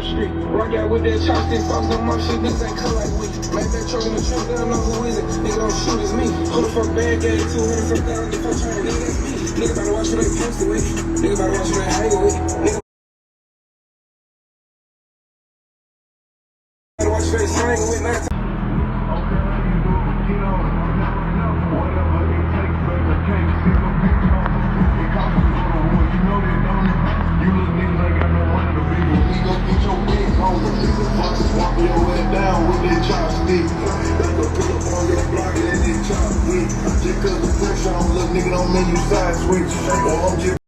street. Rock out with that chopstick, folks no more shit, niggas ain't cut like we. Make that truck in the trunk, they don't know who is it. Nigga don't shoot, it's me. Who the fuck bad gave 200 for $1,000 for train? Nigga, that's me. Nigga better watch who they posted with. Nigga better watch who they hanging with. Nigga better watch who they hanging with. Now just cause the pressure on little nigga don't make you side switch.